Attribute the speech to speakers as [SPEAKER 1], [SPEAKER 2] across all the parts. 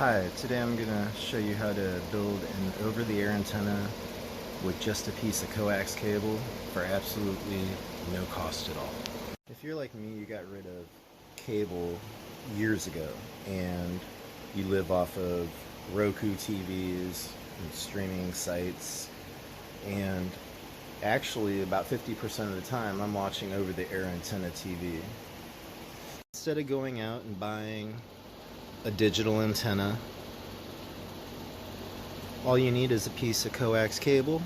[SPEAKER 1] Hi, today I'm going to show you how to build an over-the-air antenna with just a piece of coax cable for absolutely no cost at all. If you're like me, you got rid of cable years ago and you live off of Roku TVs and streaming sites, and actually about 50% of the time I'm watching over-the-air antenna TV. Instead of going out and buying a digital antenna, all you need is a piece of coax cable,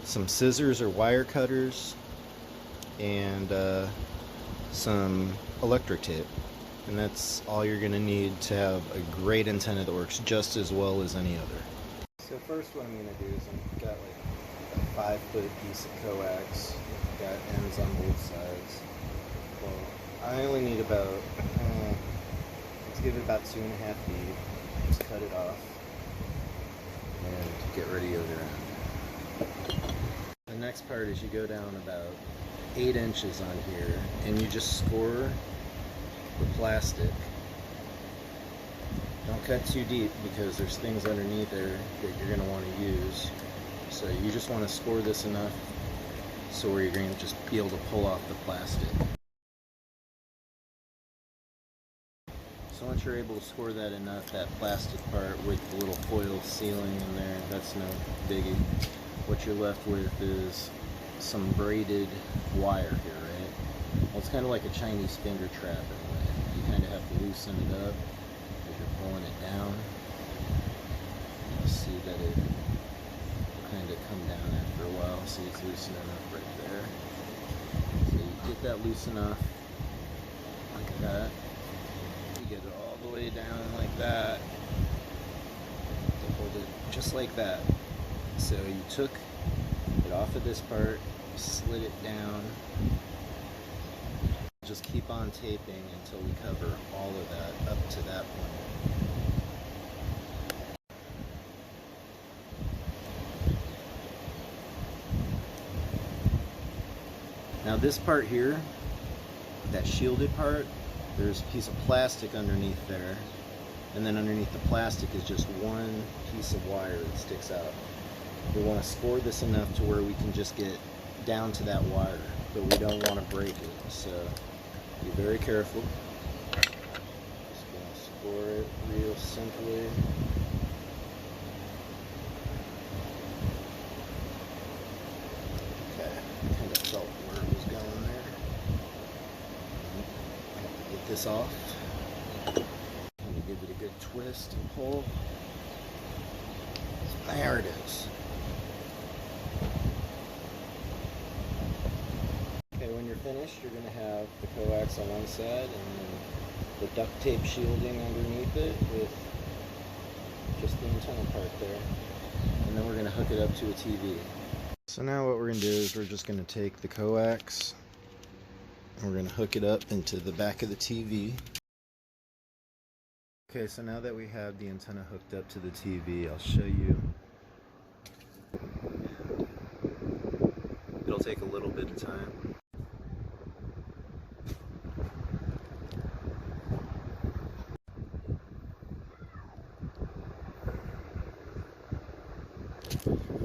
[SPEAKER 1] some scissors or wire cutters, and some electric tape. And that's all you're going to need to have a great antenna that works just as well as any other. So first what I'm going to do is I've got like a 5-foot piece of coax, got ends on both sides. Well, I only need about let's give it about 2.5 feet. Just cut it off and get ready to go around. The next part is you go down about 8 inches on here and you just score the plastic. Don't cut too deep because there's things underneath there that you're going to want to use. So you just want to score this enough so where you're going to just be able to pull off the plastic. So once you're able to score that enough, that plastic part with the little foil sealing in there, that's no biggie. What you're left with is some braided wire here, right? Well, it's kind of like a Chinese finger trap in a way. You kind of have to loosen it up as you're pulling it down. You'll see that it will kind of come down after a while. See, it's loosening up right there. So you get that loose enough, like that. Get it all the way down like that to hold it just like that. So you took it off of this part, slid it down, just keep on taping until we cover all of that up to that point. Now this part here, that shielded part, there's a piece of plastic underneath there, and then underneath the plastic is just one piece of wire that sticks out. We want to score this enough to where we can just get down to that wire, but we don't want to break it, so be very careful. Just going to score it real simply. Okay, kind of felt where it was going there. Get this off. Kind of give it a good twist and pull. There it is. Okay, when you're finished, you're going to have the coax on one side and then the duct tape shielding underneath it with just the antenna part there. And then we're going to hook it up to a TV. So now what we're going to do is we're just going to take the coax and we're going to hook it up into the back of the TV. Okay, so now that we have the antenna hooked up to the TV, I'll show you. It'll take a little bit of time.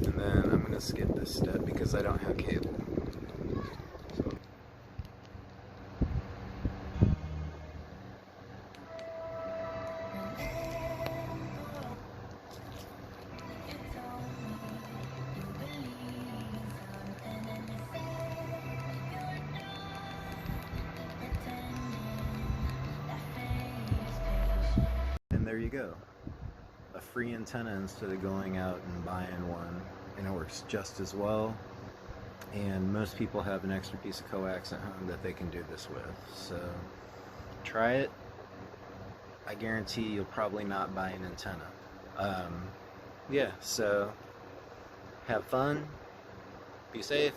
[SPEAKER 1] And then I'm going to skip this step because I don't have cable. So. And there you go. A free antenna instead of going out and buying one, and it works just as well. And most people have an extra piece of coax at home that they can do this with. So try it. I guarantee you'll probably not buy an antenna. Yeah, so have fun, be safe.